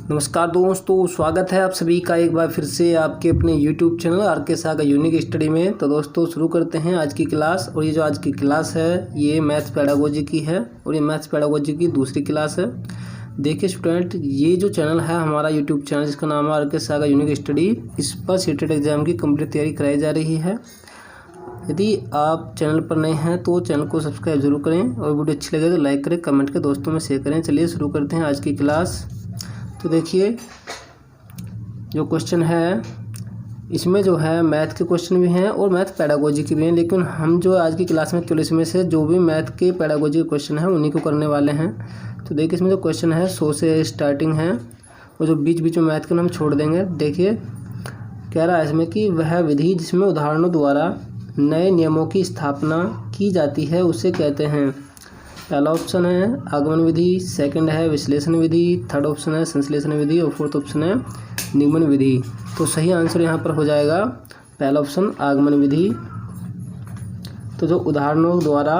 नमस्कार दोस्तों, स्वागत है आप सभी का एक बार फिर से आपके अपने YouTube चैनल आर के शाह का यूनिक स्टडी में। तो दोस्तों शुरू करते हैं आज की क्लास। और ये जो आज की क्लास है ये मैथ्स पेडागोजी की है और ये मैथ्स पेडागोजी की दूसरी क्लास है। देखिए स्टूडेंट, ये जो चैनल है हमारा YouTube चैनल जिसका नाम है आर के शाह का यूनिक स्टडी, इस पर सीटेट एग्जाम की कंप्लीट तैयारी कराई जा रही है। यदि आप चैनल पर नए हैं तो चैनल को सब्सक्राइब जरूर करें और वीडियो अच्छी लगे तो लाइक करें, कमेंट के दोस्तों में शेयर करें। चलिए शुरू करते हैं आज की क्लास। तो देखिए जो क्वेश्चन है इसमें जो है मैथ के क्वेश्चन भी हैं और मैथ पेडागोजी के भी हैं, लेकिन हम जो आज की क्लास में केवल इसमें से जो भी मैथ के पेडागोजी के क्वेश्चन हैं उन्हीं को करने वाले हैं। तो देखिए इसमें जो क्वेश्चन है 100 से स्टार्टिंग है और जो बीच बीच में मैथ के हम छोड़ देंगे। देखिए कह रहा है इसमें कि वह विधि जिसमें उदाहरणों द्वारा नए नियमों की स्थापना की जाती है उसे कहते हैं। पहला ऑप्शन है आगमन विधि, सेकंड है विश्लेषण विधि, थर्ड ऑप्शन है संश्लेषण विधि और फोर्थ ऑप्शन है निगमन विधि। तो सही आंसर यहाँ पर हो जाएगा पहला ऑप्शन आगमन विधि। तो जो उदाहरणों द्वारा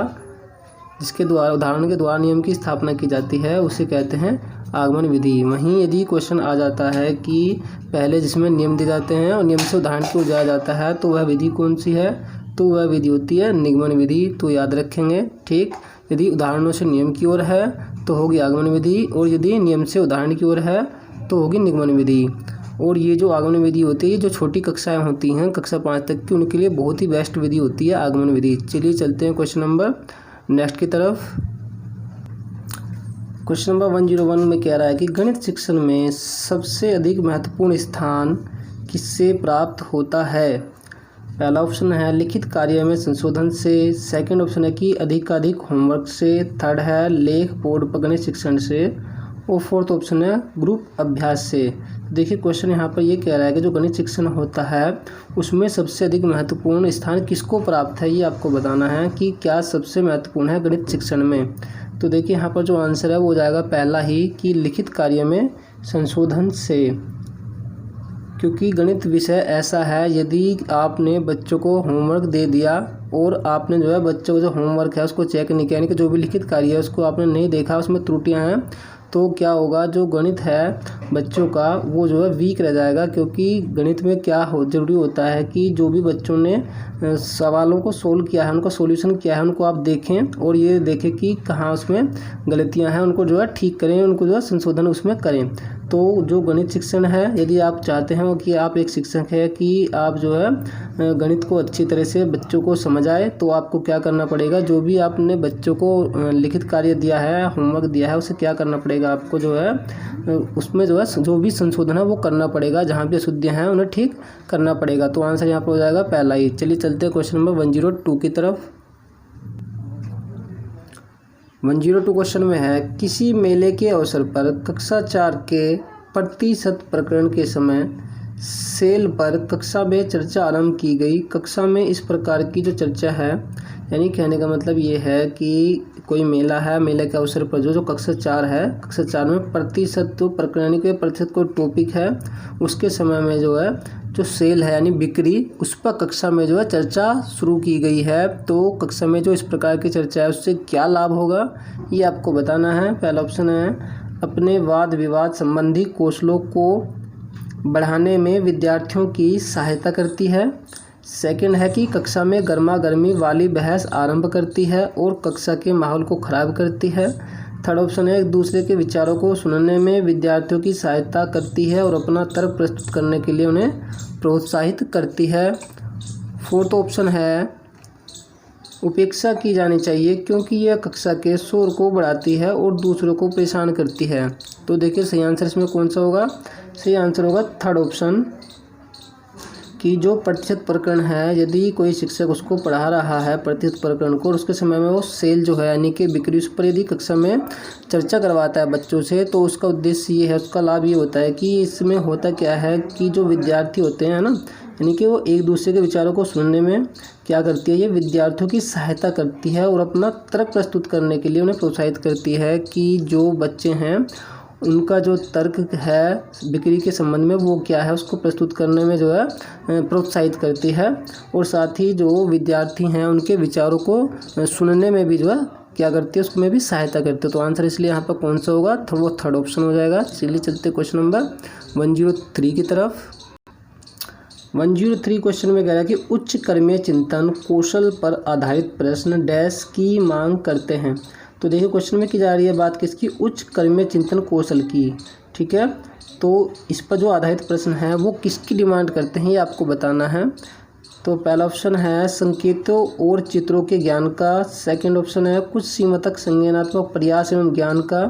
उदाहरण के द्वारा नियम की स्थापना की जाती है उसे कहते हैं आगमन विधि। वहीं यदि क्वेश्चन आ जाता है कि पहले जिसमें नियम दिए जाते हैं और नियम से उदाहरण की ओर जाया जाता है तो वह विधि कौन सी है, तो वह विधि होती है निगमन विधि। तो याद रखेंगे, ठीक। यदि उदाहरणों से नियम की ओर है तो होगी आगमन विधि और यदि नियम से उदाहरण की ओर है तो होगी निगमन विधि। और ये जो आगमन विधि होती है जो छोटी कक्षाएं होती हैं कक्षा 5 तक की, उनके लिए बहुत ही बेस्ट विधि होती है आगमन विधि। चलिए चलते हैं क्वेश्चन नंबर नेक्स्ट की तरफ। क्वेश्चन नंबर 101 में कह रहा है कि गणित शिक्षण में सबसे अधिक महत्वपूर्ण स्थान किससे प्राप्त होता है। पहला ऑप्शन है लिखित कार्य में संशोधन से, सेकंड ऑप्शन है कि अधिकाधिक होमवर्क से, थर्ड है लेख बोर्ड पर गणित शिक्षण से और फोर्थ ऑप्शन है ग्रुप अभ्यास से। देखिए क्वेश्चन यहाँ पर ये कह रहा है कि जो गणित शिक्षण होता है उसमें सबसे अधिक महत्वपूर्ण स्थान किसको प्राप्त है, ये आपको बताना है कि क्या सबसे महत्वपूर्ण है गणित शिक्षण में। तो देखिए यहाँ पर जो आंसर है वो हो जाएगा पहला ही कि लिखित कार्य में संशोधन से, क्योंकि गणित विषय ऐसा है यदि आपने बच्चों को होमवर्क दे दिया और आपने जो है बच्चों को जो होमवर्क है उसको चेक नहीं किया, यानी कि जो भी लिखित कार्य है उसको आपने नहीं देखा, उसमें त्रुटियां हैं, तो क्या होगा जो गणित है बच्चों का वो जो है वीक रह जाएगा। क्योंकि गणित में क्या जरूरी होता है कि जो भी बच्चों ने सवालों को सोल्व किया है उनका सॉल्यूशन किया है उनको आप देखें और ये देखें कि कहाँ उसमें गलतियां हैं, उनको जो है ठीक करें, उनको जो है संशोधन उसमें करें। तो जो गणित शिक्षण है यदि आप चाहते हैं कि आप एक शिक्षक है कि आप जो है गणित को अच्छी तरह से बच्चों को समझाए, तो आपको क्या करना पड़ेगा, जो भी आपने बच्चों को लिखित कार्य दिया है होमवर्क दिया है उसे क्या करना पड़ेगा, आपको जो है उसमें जो है जो भी संशोधन है वो करना पड़ेगा, जहाँ भी अशुद्धियाँ हैं उन्हें ठीक करना पड़ेगा। तो आंसर यहाँ पर हो जाएगा पहला ही। चलिए चलते हैं क्वेश्चन नंबर 102 की तरफ। 102 क्वेश्चन में है किसी मेले के अवसर पर कक्षा 4 के प्रतिशत प्रकरण के समय सेल पर कक्षा में चर्चा आरंभ की गई। कक्षा में इस प्रकार की जो चर्चा है, यानी कहने का मतलब ये है कि कोई मेला है, मेले के अवसर पर जो कक्षा 4 है, कक्षा 4 में प्रतिशत तो प्रकरण यानी कि प्रतिशत कोई टॉपिक है उसके समय में जो है जो सेल है यानी बिक्री, उस पर कक्षा में जो है चर्चा शुरू की गई है। तो कक्षा में जो इस प्रकार की चर्चा है उससे क्या लाभ होगा ये आपको बताना है। पहला ऑप्शन है अपने वाद विवाद संबंधी कौशलों को बढ़ाने में विद्यार्थियों की सहायता करती है। सेकंड है कि कक्षा में गर्मा गर्मी वाली बहस आरंभ करती है और कक्षा के माहौल को खराब करती है। थर्ड ऑप्शन है एक दूसरे के विचारों को सुनने में विद्यार्थियों की सहायता करती है और अपना तर्क प्रस्तुत करने के लिए उन्हें प्रोत्साहित करती है। फोर्थ ऑप्शन है उपेक्षा की जानी चाहिए क्योंकि यह कक्षा के शोर को बढ़ाती है और दूसरों को परेशान करती है। तो देखिए सही आंसर इसमें कौन सा होगा, सही आंसर होगा थर्ड ऑप्शन कि जो प्रतिशत प्रकरण है यदि कोई शिक्षक उसको पढ़ा रहा है प्रतिशत प्रकरण को और उसके समय में वो सेल जो है यानी कि बिक्री उस पर यदि कक्षा में चर्चा करवाता है बच्चों से, तो उसका उद्देश्य ये है, उसका लाभ ये होता है कि इसमें होता क्या है कि जो विद्यार्थी होते हैं ना, यानी कि वो एक दूसरे के विचारों को सुनने में क्या करती है, ये विद्यार्थियों की सहायता करती है और अपना तर्क प्रस्तुत करने के लिए उन्हें प्रोत्साहित करती है कि जो बच्चे हैं उनका जो तर्क है बिक्री के संबंध में वो क्या है उसको प्रस्तुत करने में जो है प्रोत्साहित करती है और साथ ही जो विद्यार्थी हैं उनके विचारों को सुनने में भी जो है क्या करती है, उसमें भी सहायता करती है। तो आंसर इसलिए यहाँ पर कौन सा होगा, वो थर्ड ऑप्शन हो जाएगा। चलिए चलते क्वेश्चन नंबर 103 की तरफ। 103 क्वेश्चन में कह रहा है कि उच्च कर्मीय चिंतन कौशल पर आधारित प्रश्न डैश की मांग करते हैं। तो देखिए क्वेश्चन में की जा रही है बात किसकी, उच्च कर्मीय चिंतन कौशल की, ठीक है। तो इस पर जो आधारित प्रश्न है वो किसकी डिमांड करते हैं, ये आपको बताना है। तो पहला ऑप्शन है संकेतों और चित्रों के ज्ञान का, सेकंड ऑप्शन है कुछ सीमा तक संज्ञानात्मक प्रयास एवं ज्ञान का,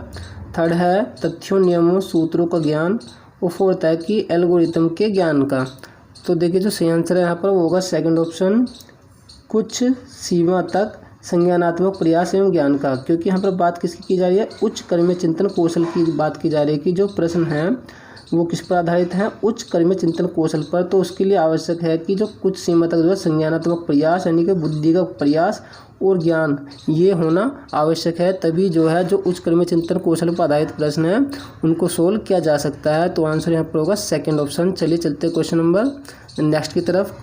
थर्ड है तथ्यों नियमों सूत्रों का ज्ञान, और फोर्थ है कि एल्गोरिथम के ज्ञान का। तो देखिए जो सही आंसर है यहाँ पर वो होगा सेकंड ऑप्शन, कुछ सीमा तक संज्ञानात्मक प्रयास एवं ज्ञान का। क्योंकि यहाँ पर बात किसकी की जा रही है, उच्च कर्मीय चिंतन कौशल की बात की जा रही है कि जो प्रश्न है वो किस पर आधारित है, उच्च कर्मीय चिंतन कौशल पर। तो उसके लिए आवश्यक है कि जो कुछ सीमा तक जो है संज्ञानात्मक प्रयास यानी कि बुद्धि का प्रयास और ज्ञान ये होना आवश्यक है, तभी जो है जो उच्च कर्मीय चिंतन कौशल पर आधारित प्रश्न है उनको सोल्व किया जा सकता है। तो आंसर यहाँ पर होगा सेकेंड ऑप्शन। चलिए चलते क्वेश्चन नंबर नेक्स्ट की तरफ।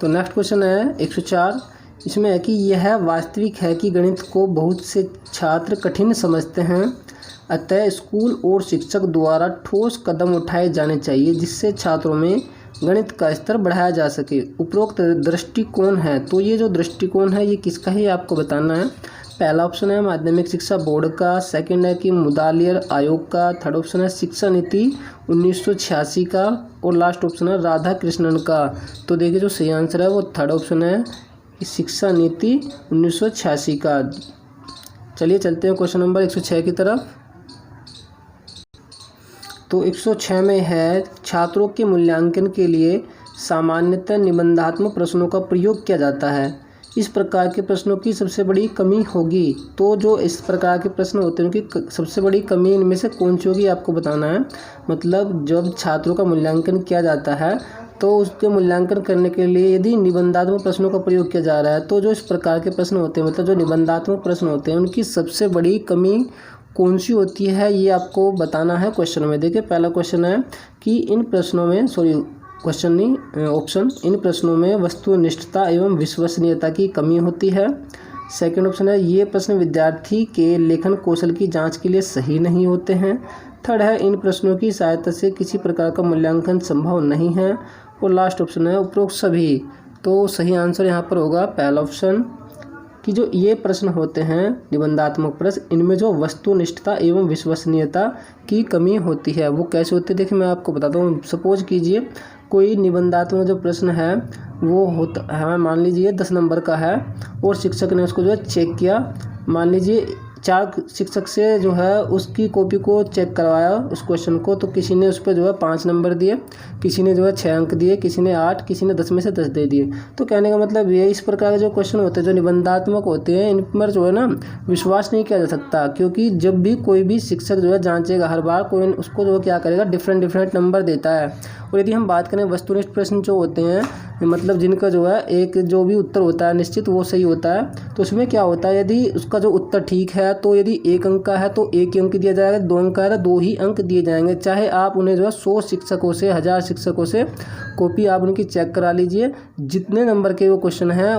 तो नेक्स्ट क्वेश्चन है 104। इसमें है कि यह वास्तविक है कि गणित को बहुत से छात्र कठिन समझते हैं, अतः स्कूल और शिक्षक द्वारा ठोस कदम उठाए जाने चाहिए जिससे छात्रों में गणित का स्तर बढ़ाया जा सके। उपरोक्त दृष्टिकोण है, तो ये जो दृष्टिकोण है ये किसका है, आपको बताना है। पहला ऑप्शन है माध्यमिक शिक्षा बोर्ड का, सेकंड है कि मुदालियर आयोग का, थर्ड ऑप्शन है शिक्षा नीति 1986 का, और लास्ट ऑप्शन है राधा कृष्णन का। तो देखिए जो सही आंसर है वो थर्ड ऑप्शन है शिक्षा नीति 1986 का। चलिए चलते हैं क्वेश्चन नंबर 106 की तरफ। तो 106 में है छात्रों के मूल्यांकन के लिए सामान्यतः निबंधात्मक प्रश्नों का प्रयोग किया जाता है, इस प्रकार के प्रश्नों की सबसे बड़ी कमी होगी। तो जो इस प्रकार के प्रश्न होते हैं उनकी सबसे बड़ी कमी इनमें से कौन सी होगी, आपको बताना है। मतलब जब छात्रों का मूल्यांकन किया जाता है तो उसके मूल्यांकन करने के लिए यदि निबंधात्मक प्रश्नों का प्रयोग किया जा रहा है, तो जो इस प्रकार के प्रश्न होते हैं मतलब जो निबंधात्मक प्रश्न होते हैं उनकी सबसे बड़ी कमी कौन सी होती है, ये आपको बताना है क्वेश्चन में। देखिए पहला क्वेश्चन है कि इन प्रश्नों में क्वेश्चन नहीं ऑप्शन, इन प्रश्नों में वस्तुनिष्ठता एवं विश्वसनीयता की कमी होती है। सेकंड ऑप्शन है ये प्रश्न विद्यार्थी के लेखन कौशल की जांच के लिए सही नहीं होते हैं। थर्ड है इन प्रश्नों की सहायता से किसी प्रकार का मूल्यांकन संभव नहीं है। और लास्ट ऑप्शन है उपरोक्त सभी। तो सही आंसर यहाँ पर होगा पहला ऑप्शन कि जो ये प्रश्न होते हैं निबंधात्मक प्रश्न, इनमें जो वस्तुनिष्ठता एवं विश्वसनीयता की कमी होती है वो कैसे होती है, देखिए मैं आपको बताता हूँ। सपोज कीजिए कोई निबंधात्मक जो प्रश्न है वो होता है, मान लीजिए 10 नंबर का है और शिक्षक ने उसको जो है चेक किया, मान लीजिए 4 शिक्षक से जो है उसकी कॉपी को चेक करवाया उस क्वेश्चन को, तो किसी ने उस पर जो है 5 नंबर दिए, किसी ने जो है 6 अंक दिए, किसी ने 8, किसी ने 10 में से 10 दे दिए। तो कहने का मतलब ये इस प्रकार के जो क्वेश्चन होते हैं जो निबंधात्मक होते हैं इन पर जो है ना विश्वास नहीं किया जा सकता, क्योंकि जब भी कोई भी शिक्षक जो है जांचेगा हर बार कोई उसको जो क्या करेगा डिफरेंट नंबर देता है। और यदि हम बात करें वस्तुनिष्ठ प्रश्न जो होते हैं मतलब जिनका जो है एक जो भी उत्तर होता है निश्चित वो सही होता है, तो उसमें क्या होता है यदि उसका जो उत्तर ठीक है तो यदि 1 अंक का है तो 1 ही अंक दिया जाएगा, 2 अंक का है तो 2 ही अंक दिए जाएंगे। चाहे आप उन्हें जो है 100 शिक्षकों से 1000 शिक्षकों से कॉपी आप उनकी चेक करा लीजिए, जितने नंबर के वो क्वेश्चन हैं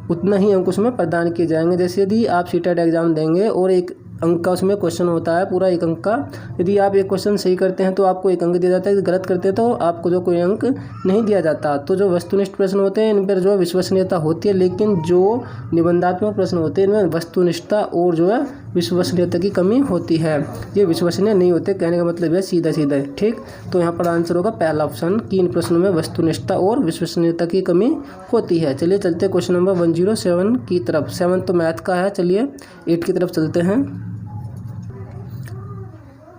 उतना ही अंक उसमें प्रदान किए जाएंगे। जैसे यदि आप सीटेट एग्जाम देंगे और 1 अंक का उसमें क्वेश्चन होता है पूरा 1 अंक का, यदि आप एक क्वेश्चन सही करते हैं तो आपको 1 अंक दिया जाता है, यदि गलत करते हैं तो आपको जो कोई अंक नहीं दिया जाता। तो जो वस्तुनिष्ठ प्रश्न होते हैं इन पर जो विश्वसनीयता होती है, लेकिन जो निबंधात्मक प्रश्न होते हैं इनमें वस्तुनिष्ठता और जो है विश्वसनीयता की कमी होती है, ये विश्वसनीय नहीं होते। कहने का मतलब है सीधा सीधा है, ठीक। तो यहाँ पर आंसर होगा पहला ऑप्शन कि इन प्रश्नों में वस्तुनिष्ठता और विश्वसनीयता की कमी होती है। चलिए चलते क्वेश्चन नंबर 107 की तरफ। 7 तो मैथ का है, चलिए 8 की तरफ चलते हैं।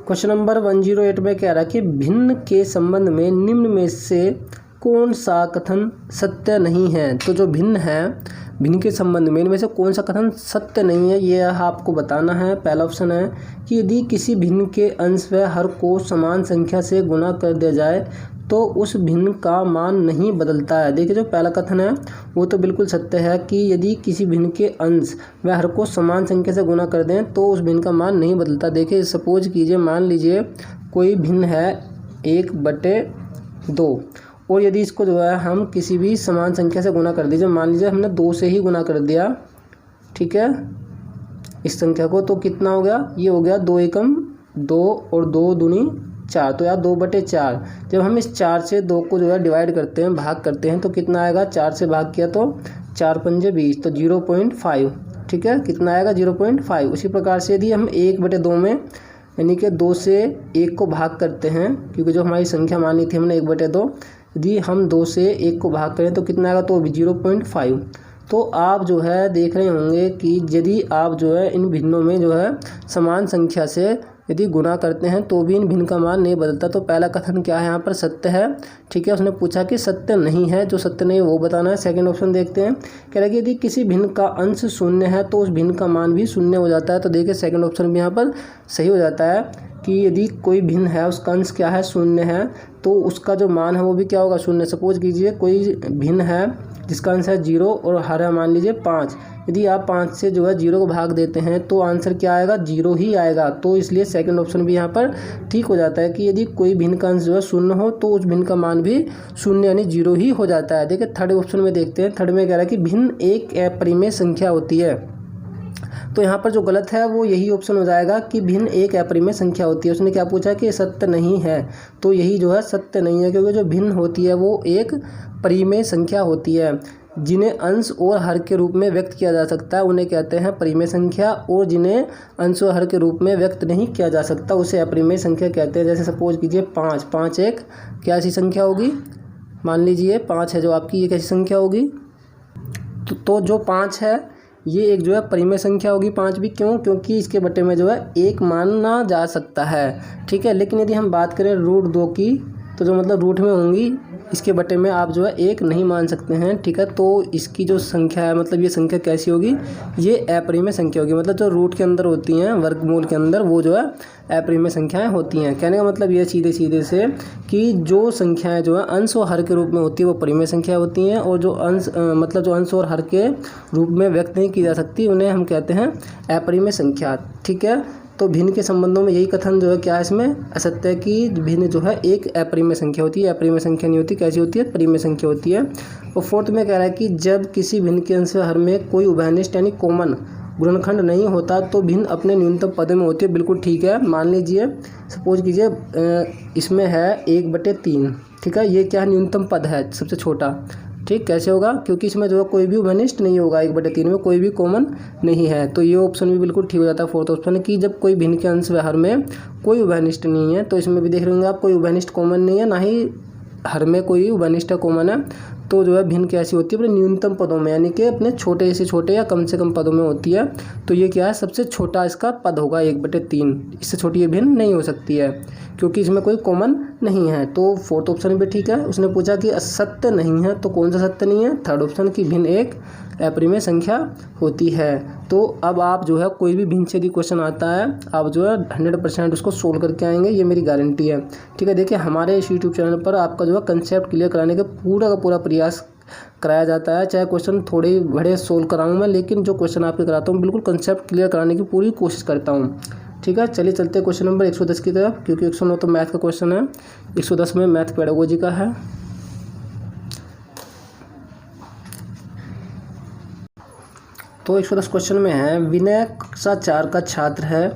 क्वेश्चन नंबर 108 में कह रहा है कि भिन्न के संबंध में निम्न में से कौन सा कथन सत्य नहीं है। तो जो भिन्न है, भिन्न के संबंध में इनमें से कौन सा कथन सत्य नहीं है ये आपको बताना है। पहला ऑप्शन है कि यदि किसी भिन्न के अंश व हर को समान संख्या से गुणा कर दिया जाए तो उस भिन्न का मान नहीं बदलता है। देखिए जो पहला कथन है वो तो बिल्कुल सत्य है कि यदि किसी भिन्न के अंश व हर को समान संख्या से गुणा कर दें तो उस भिन्न का मान नहीं बदलता। देखिए सपोज कीजिए मान लीजिए कोई भिन्न है 1/2 और यदि इसको जो है हम किसी भी समान संख्या से गुना कर दीजिए, मान लीजिए हमने 2 से ही गुना कर दिया, ठीक है, इस संख्या को, तो कितना हो गया, ये हो गया 2 एकम 2 और 2 दूनी 4, तो यार 2/4। जब हम इस 4 से 2 को जो है डिवाइड करते हैं, भाग करते हैं, तो कितना आएगा, 4 से भाग किया तो 4 पंजे 20, तो 0.5, ठीक है, कितना आएगा 0.5। उसी प्रकार से यदि हम 1/2 में यानी कि 2 से 1 को भाग करते हैं, क्योंकि जो हमारी संख्या मानी थी हमने 1/2, यदि हम 2 से 1 को भाग करें तो कितना आएगा, तो भी 0.5। तो आप जो है देख रहे होंगे कि यदि आप जो है इन भिन्नों में जो है समान संख्या से यदि गुना करते हैं तो भी इन भिन्न का मान नहीं बदलता। तो पहला कथन क्या है, यहाँ पर सत्य है, ठीक है, उसने पूछा कि सत्य नहीं है, जो सत्य नहीं है वो बताना है। सेकंड ऑप्शन देखते हैं, कह रहा है कि यदि किसी भिन्न का अंश शून्य है तो उस भिन्न का मान भी शून्य हो जाता है। तो देखिए सेकंड ऑप्शन भी यहाँ पर सही हो जाता है कि यदि कोई भिन्न है, उसका अंश क्या है, शून्य है, तो उसका जो मान है वो भी क्या होगा, शून्य। सपोज कीजिए कोई भिन्न है जिसका आंसर है 0 और हर है मान लीजिए 5, यदि आप 5 से जो है 0 को भाग देते हैं तो आंसर क्या आएगा, 0 ही आएगा। तो इसलिए सेकंड ऑप्शन भी यहाँ पर ठीक हो जाता है कि यदि कोई भिन्न का अंश जो है शून्य हो तो उस भिन्न का मान भी शून्य यानी 0 ही हो जाता है। देखिए थर्ड ऑप्शन में देखते हैं, थर्ड में कह रहा है कि भिन्न एक अपरिमेय संख्या होती है। तो यहाँ पर जो गलत है वो यही ऑप्शन हो जाएगा कि भिन्न एक अपरिमेय संख्या होती है। उसने क्या पूछा कि सत्य नहीं है, तो यही जो है सत्य नहीं है, क्योंकि जो भिन्न होती है वो एक परिमेय संख्या होती है। जिन्हें अंश और हर के रूप में व्यक्त किया जा सकता है उन्हें कहते हैं परिमेय संख्या, और जिन्हें अंश और हर के रूप में व्यक्त नहीं किया जा सकता उसे अपरिमेय संख्या कहते हैं। जैसे सपोज कीजिए 5 एक क्या ऐसी संख्या होगी, मान लीजिए 5 है जो आपकी, ये कैसी संख्या होगी, तो जो 5 है ये एक जो है परिमेय संख्या होगी। 5 भी क्यों, क्योंकि इसके बटे में जो है 1 माना जा सकता है, ठीक है। लेकिन यदि हम बात करें √2 की, तो जो मतलब रूट में होंगी, इसके बटे में आप जो है 1 नहीं मान सकते हैं, ठीक है। तो इसकी जो संख्या है, मतलब ये संख्या कैसी होगी, ये अपरिमेय संख्या होगी। मतलब जो रूट के अंदर होती हैं, वर्गमूल के अंदर, वो जो है अपरिमेय संख्याएं होती हैं। कहने का मतलब ये सीधे से कि जो संख्याएं जो है अंश और हर के रूप में होती है वो परिमेय संख्या होती हैं, और जो अंश मतलब जो अंश और हर के रूप में व्यक्त नहीं की जा सकती उन्हें हम कहते हैं अपरिमेय संख्या, ठीक है। तो भिन्न के संबंधों में यही कथन जो है क्या है इसमें असत्य है कि भिन्न जो है एक अपरिमेय संख्या होती है, अपरिमेय संख्या नहीं होती। कैसी होती है, परिमेय संख्या होती है। और फोर्थ में कह रहा है कि जब किसी भिन्न के अंश हर में कोई उभयनिष्ठ यानी कॉमन गुणनखंड नहीं होता तो भिन्न अपने न्यूनतम पदों में होती है। बिल्कुल ठीक है। मान लीजिए सपोज कीजिए इसमें है 1/3, ठीक है, ये क्या है, न्यूनतम पद है, सबसे छोटा, ठीक। कैसे होगा, क्योंकि इसमें जो है कोई भी उभयनिष्ठ नहीं होगा, 1/3 में कोई भी कॉमन नहीं है। तो ये ऑप्शन भी बिल्कुल ठीक हो जाता है फोर्थ ऑप्शन कि जब कोई भिन्न के अंश हर में कोई उभयनिष्ठ नहीं है। तो इसमें भी देख रहे होंगे आप, कोई उभयनिष्ठ कॉमन नहीं है, ना ही हर में कोई उभयनिष्ठ कॉमन है। तो जो है भिन्न कैसी होती है, अपने न्यूनतम पदों में, यानी कि अपने छोटे से छोटे या कम से कम पदों में होती है। तो ये क्या है, सबसे छोटा इसका पद होगा 1/3, इससे छोटी ये भिन्न नहीं हो सकती है क्योंकि इसमें कोई कॉमन नहीं है। तो फोर्थ ऑप्शन भी ठीक है। उसने पूछा कि असत्य नहीं है, तो कौन सा सत्य नहीं है, थर्ड ऑप्शन की भिन्न एक अपरिमेय संख्या होती है। तो अब आप जो है कोई भी भिन्न से यदि क्वेश्चन आता है आप जो है 100% उसको सोल्व करके आएंगे, ये मेरी गारंटी है, ठीक है। देखिए हमारे इस यूट्यूब चैनल पर आपका जो है कंसेप्ट क्लियर कराने का पूरा प्रयास कराया जाता है। चाहे क्वेश्चन थोड़े बड़े सोल्व कराऊँ मैं, लेकिन जो क्वेश्चन आपके कराता हूँ बिल्कुल कंसेप्ट क्लियर कराने की पूरी कोशिश करता हूँ, ठीक है। चलिए चलते हैं क्वेश्चन नंबर 110 की तरफ, क्योंकि 109 तो मैथ का क्वेश्चन है, 110 में मैथ पेडागोजी का है। तो 110 क्वेश्चन में है, विनय कक्षा 4 का छात्र है।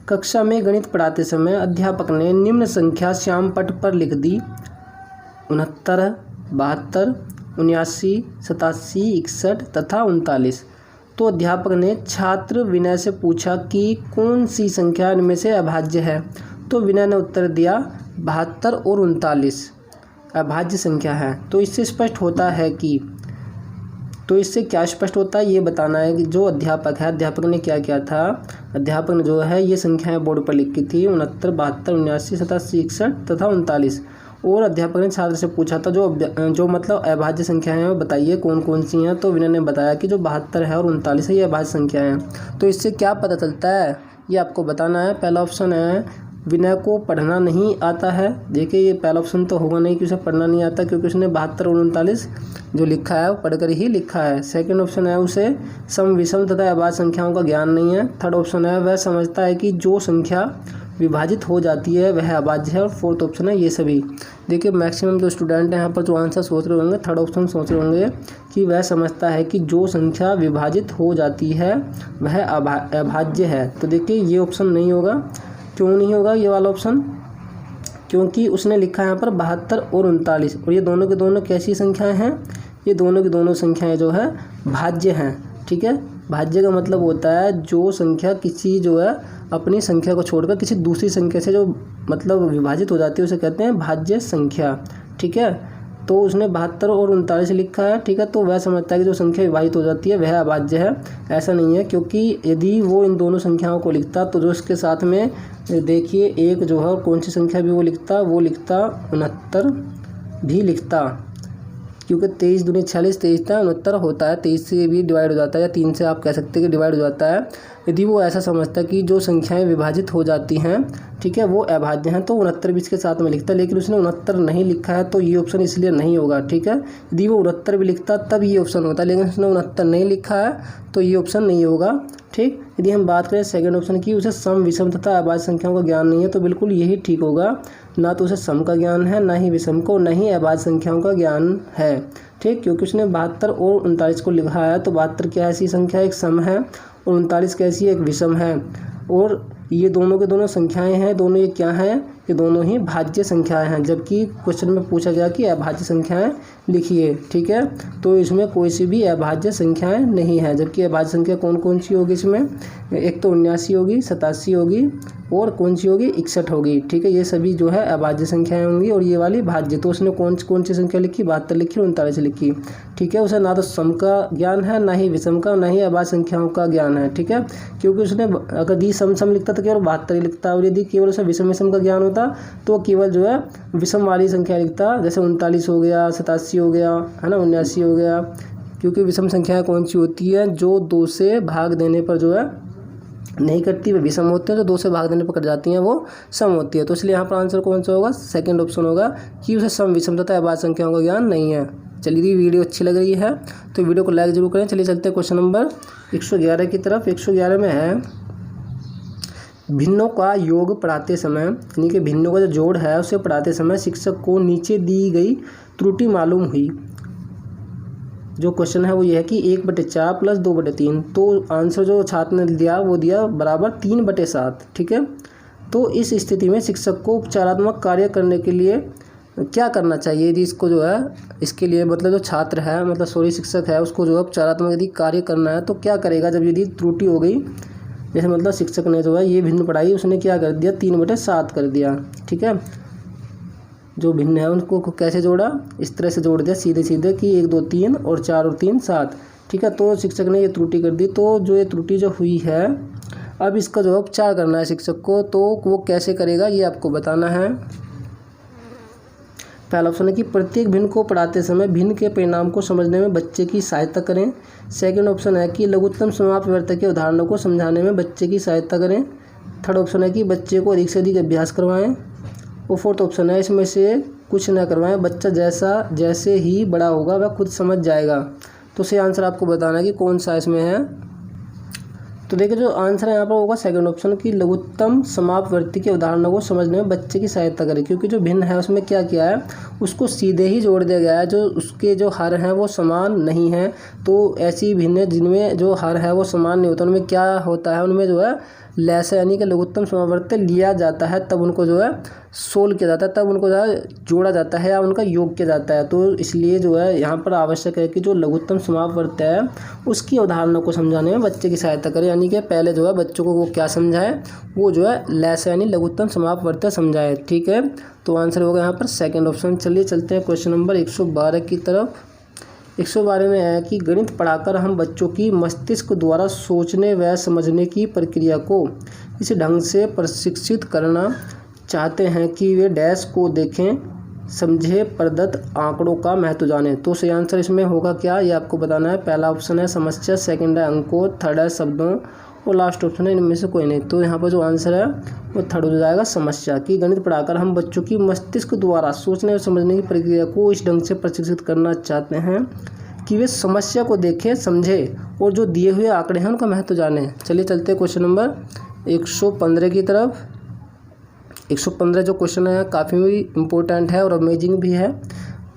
कक्षा में गणित पढ़ाते समय अध्यापक ने निम्न संख्या श्याम पट पर लिख दी, 69, 72, 79, 87, 61 तथा 39। तो अध्यापक ने छात्र विनय से पूछा कि कौन सी संख्या इनमें से अभाज्य है। तो विनय ने उत्तर दिया 72 और 39 अभाज्य संख्या है। तो इससे स्पष्ट होता है कि, तो इससे क्या स्पष्ट होता है ये बताना है कि जो अध्यापक है, अध्यापक ने क्या किया था, अध्यापक ने जो है ये संख्याएं बोर्ड पर लिखी थी 69, 72, 79, 87, 61 तथा 39। और अध्यापक ने छात्र से पूछा था जो मतलब अभाज्य संख्याएं हैं वो बताइए कौन कौन सी हैं। तो विनय ने बताया कि जो 72 है और 39 है ये अभाज्य संख्याएं हैं। तो इससे क्या पता चलता है ये आपको बताना है। पहला ऑप्शन है विनय को पढ़ना नहीं आता है। देखिए ये पहला ऑप्शन तो होगा नहीं कि उसे पढ़ना नहीं आता, क्योंकि उसने 72 और 39 जो लिखा है वो पढ़कर ही लिखा है। सेकंड ऑप्शन है उसे सम विषम तथा अभाज्य संख्याओं का ज्ञान नहीं है। थर्ड ऑप्शन है वह समझता है कि जो संख्या विभाजित हो जाती है वह अभाज्य है। और फोर्थ ऑप्शन है ये सभी। देखिए मैक्सिमम जो स्टूडेंट हैं यहाँ पर जो आंसर सोच रहे होंगे, थर्ड ऑप्शन सोच रहे होंगे कि वह समझता है कि जो संख्या विभाजित हो जाती है वह अभाज्य है। तो देखिए ये ऑप्शन नहीं होगा। क्यों नहीं होगा ये वाला ऑप्शन? क्योंकि उसने लिखा है यहाँ पर 72 और 39, और ये दोनों के दोनों कैसी संख्याएं हैं? ये दोनों की दोनों संख्याएं जो है भाज्य हैं। ठीक है, भाज्य का मतलब होता है जो संख्या किसी जो है अपनी संख्या को छोड़कर किसी दूसरी संख्या से जो मतलब विभाजित हो जाती है उसे कहते हैं भाज्य संख्या। ठीक है, तो उसने 72 और 39 लिखा है। ठीक है, तो वह समझता है कि जो संख्या विभाजित हो जाती है वह अभाज्य है। ऐसा नहीं है, क्योंकि यदि वो इन दोनों संख्याओं को लिखता तो जो इसके साथ में देखिए एक जो है कौन सी संख्या भी वो लिखता 69 भी लिखता, क्योंकि 23 दूनी 46, 23 69 होता है, 23 से भी डिवाइड हो जाता है, या 3 से आप कह सकते हैं कि डिवाइड हो जाता है। यदि वो ऐसा समझता है कि जो संख्याएं विभाजित हो जाती हैं, ठीक है, वो अभाज्य हैं, तो 69 भी इसके साथ में लिखता है। लेकिन उसने 69 नहीं लिखा है तो ये ऑप्शन इसलिए नहीं होगा। ठीक है, यदि वो 69 भी लिखता तब ये ऑप्शन होता, लेकिन उसने 69 नहीं लिखा है तो ये ऑप्शन नहीं होगा। ठीक, यदि हम बात करें सेकंड ऑप्शन की, उसे सम, विषम तथा अभाज्य संख्याओं का ज्ञान नहीं है, तो बिल्कुल यही ठीक होगा। ना तो उसे सम का ज्ञान है, ना ही विषम को, ना ही अभाज्य संख्याओं का ज्ञान है। ठीक, क्योंकि उसने 72 और 39 को लिखा है, तो 72 क्या ऐसी संख्या एक सम है और 39 कैसी एक विषम है। और ये दोनों के दोनों संख्याएं हैं, दोनों ये क्या हैं? ये दोनों ही भाज्य संख्याएं हैं, जबकि क्वेश्चन में पूछा गया कि अभाज्य संख्याएं लिखिए। ठीक है, तो इसमें कोई सी भी अभाज्य संख्याएं नहीं है। जबकि अभाज्य संख्या कौन कौन सी होगी इसमें? एक तो 79 होगी, 87 होगी, और कौन सी होगी? 61 होगी। ठीक है, ये सभी जो है अभाज्य संख्याएं होंगी, और ये वाली भाज्य। तो उसने कौन सी संख्या लिखी? 72 लिखी, 39 लिखी। ठीक है, उसे ना तो सम का ज्ञान है, ना ही विषम का, ना ही अभाज्य संख्याओं का ज्ञान है। ठीक है, क्योंकि उसने अगर दी सम लिखता तो केवल 72 ही लिखता, और यदि केवल उसे विषम का ज्ञान होता तो केवल जो है विषम वाली संख्या लिखता, जैसे 39 हो गया, 87 हो गया, है ना, 79 हो गया। क्योंकि विषम संख्याएं कौन सी होती है? जो 2 से भाग देने पर जो है नहीं कटती वे विषम होते हैं, जो 2 से भाग देने पर कट जाती हैं वो सम होती है। तो इसलिए यहाँ पर आंसर कौन सा होगा? सेकंड ऑप्शन होगा कि उसे सम, विषम तथा अभाज्य संख्याओं का ज्ञान नहीं है। चलिए, वीडियो अच्छी लग रही है तो वीडियो को लाइक जरूर करें। चलिए चलते हैं क्वेश्चन नंबर 111 की तरफ। 111 में है भिन्नों का योग पढ़ाते समय, यानी कि भिन्नों का जो जोड़ है उसे पढ़ाते समय शिक्षक को नीचे दी गई त्रुटि मालूम हुई। जो क्वेश्चन है वो ये है कि 1/4 प्लस 2/3, तो आंसर जो छात्र ने दिया वो दिया बराबर 3/7। ठीक है, तो इस स्थिति में शिक्षक को उपचारात्मक कार्य करने के लिए क्या करना चाहिए? यदि इसको जो है इसके लिए मतलब जो छात्र है मतलब शिक्षक है उसको जो है उपचारात्मक यदि कार्य करना है तो क्या करेगा? जब यदि त्रुटि हो गई, जैसे मतलब शिक्षक ने जो है ये भिन्न पढ़ाई, उसने क्या कर दिया? 3/7 कर दिया। ठीक है, जो भिन्न है उनको कैसे जोड़ा? इस तरह से जोड़ दिया सीधे सीधे कि 1 2 3 और 4 और 3 7। ठीक है, तो शिक्षक ने ये त्रुटि कर दी। तो जो ये त्रुटि जो हुई है, अब इसका जो उपचार करना है शिक्षक को, तो वो कैसे करेगा ये आपको बताना है। पहला ऑप्शन है कि प्रत्येक भिन्न को पढ़ाते समय भिन्न के परिणाम को समझने में बच्चे की सहायता करें। सेकंड ऑप्शन है कि लघुत्तम समाप्त वर्तक के उदाहरणों को समझाने में बच्चे की सहायता करें। थर्ड ऑप्शन है कि बच्चे को अधिक से अधिक अभ्यास करवाएं। और फोर्थ ऑप्शन है इसमें से कुछ न करवाएं, बच्चा जैसे ही बड़ा होगा वह खुद समझ जाएगा। तो सही आंसर आपको बताना है कि कौन सा इसमें है। तो देखिए जो आंसर है यहाँ पर होगा सेकंड ऑप्शन की लघुत्तम समापवर्ती के उदाहरणों को समझने में बच्चे की सहायता करें। क्योंकि जो भिन्न है उसमें क्या किया है, उसको सीधे ही जोड़ दिया गया है, जो उसके जो हर हैं वो समान नहीं हैं। तो ऐसी भिन्न जिनमें जो हर है वो समान नहीं होता, उनमें क्या होता है, उनमें जो है लैस यानी कि लघुत्तम समावर्ती लिया जाता है, तब उनको जो है सोल किया जाता है, तब उनको जो है जोड़ा जाता है या उनका योग किया जाता है। तो इसलिए जो है यहाँ पर आवश्यक है कि जो लघुत्तम समावर्ती है उसकी उदाहरणों को समझाने में बच्चे की सहायता करें। यानी कि पहले जो है बच्चों को वो क्या समझाए, वो जो है लैस यानी लघुत्तम समावर्ती समझाए। ठीक है, तो आंसर होगा यहाँ पर सेकेंड ऑप्शन। चलिए चलते हैं क्वेश्चन नंबर 112 की तरफ। 112 में है कि गणित पढ़ाकर हम बच्चों की मस्तिष्क द्वारा सोचने व समझने की प्रक्रिया को इस ढंग से प्रशिक्षित करना चाहते हैं कि वे डैश को देखें, समझे, प्रदत्त आंकड़ों का महत्व जाने। तो सही आंसर इसमें होगा क्या, ये आपको बताना है। पहला ऑप्शन है समस्या, सेकंड है अंकों, थर्ड है शब्दों और लास्ट ऑप्शन है इनमें से कोई नहीं। तो यहाँ पर जो आंसर है वो थर्ड हो जाएगा समस्या। कि गणित पढ़ाकर हम बच्चों की मस्तिष्क द्वारा सोचने और समझने की प्रक्रिया को इस ढंग से प्रशिक्षित करना चाहते हैं कि वे समस्या को देखें, समझे और जो दिए हुए आंकड़े हैं उनका महत्व जाने। चलिए चलते हैं क्वेश्चन नंबर 115 की तरफ। 115 जो क्वेश्चन है काफ़ी इम्पोर्टेंट है और अमेजिंग भी है,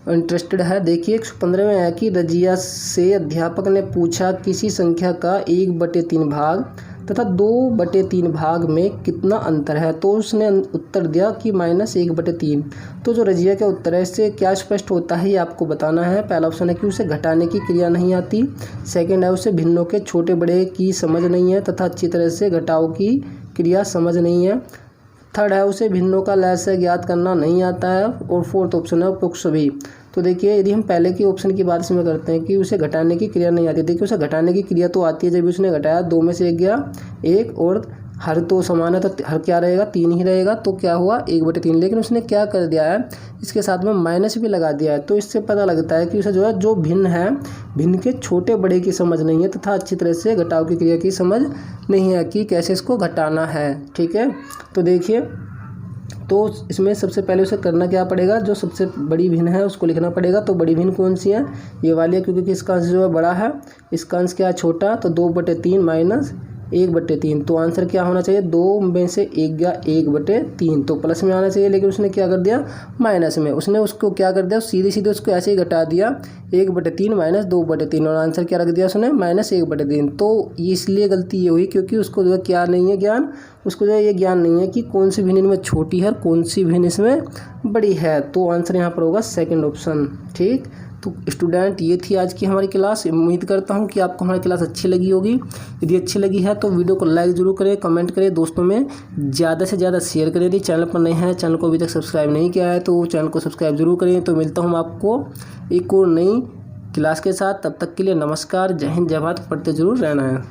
इंटरेस्टेड है। देखिए 115 में है कि रजिया से अध्यापक ने पूछा किसी संख्या का 1/3 भाग तथा 2/3 भाग में कितना अंतर है, तो उसने उत्तर दिया कि -1/3। तो जो रजिया का उत्तर है इससे क्या स्पष्ट होता है ये आपको बताना है। पहला ऑप्शन है कि उसे घटाने की क्रिया नहीं आती, सेकंड है उसे भिन्नों के छोटे बड़े की समझ नहीं है तथा अच्छी तरह से घटाव की क्रिया समझ नहीं है, थर्ड है उसे भिन्नों का लय ज्ञात करना नहीं आता है, और फोर्थ ऑप्शन है उपयुक्त सभी। तो देखिए यदि हम पहले की ऑप्शन की बात इसमें करते हैं कि उसे घटाने की क्रिया नहीं आती, देखिए उसे घटाने की क्रिया तो आती है, जब उसने घटाया 2 में से 1 गया 1, और हर तो समान है तो हर क्या रहेगा 3 ही रहेगा, तो क्या हुआ 1/3। लेकिन उसने क्या कर दिया है, इसके साथ में माइनस भी लगा दिया है, तो इससे पता लगता है कि उसे जो है जो भिन्न है, भिन्न के छोटे बड़े की समझ नहीं है तथा अच्छी तरह से घटाव की क्रिया की समझ नहीं है कि कैसे इसको घटाना है। ठीक है, तो देखिए तो इसमें सबसे पहले उसे करना क्या पड़ेगा, जो सबसे बड़ी भिन्न है उसको लिखना पड़ेगा। तो बड़ी भिन्न कौन सी है, ये वाली है, क्योंकि इसका अंश जो है बड़ा है, इसका अंश क्या है छोटा, तो 2/3 माइनस 1/3। तो आंसर क्या होना चाहिए, 2 में से 1 गया 1/3, तो प्लस में आना चाहिए, लेकिन उसने क्या कर दिया माइनस में। उसने उसको क्या कर दिया, सीधे सीधे उसको ऐसे ही घटा दिया 1/3 माइनस 2/3, और आंसर क्या रख दिया उसने -1/3। तो इसलिए गलती ये हुई क्योंकि उसको जो है क्या नहीं है ज्ञान, उसको जो है ये ज्ञान नहीं है कि कौन सी भिन्न इनमें छोटी है और कौन सी भिन्न इसमें बड़ी है। तो आंसर यहाँ पर होगा सेकंड ऑप्शन। ठीक, तो स्टूडेंट ये थी आज की हमारी क्लास। उम्मीद करता हूँ कि आपको हमारी क्लास अच्छी लगी होगी। यदि अच्छी लगी है तो वीडियो को लाइक ज़रूर करें, कमेंट करें, दोस्तों में ज़्यादा से ज़्यादा शेयर करें। यदि चैनल पर नए हैं, चैनल को अभी तक सब्सक्राइब नहीं किया है तो चैनल को सब्सक्राइब जरूर करें। तो मिलता हूँ आपको एक और नई क्लास के साथ, तब तक के लिए नमस्कार, जय हिंद, जय भारत, पढ़ते जरूर रहना है।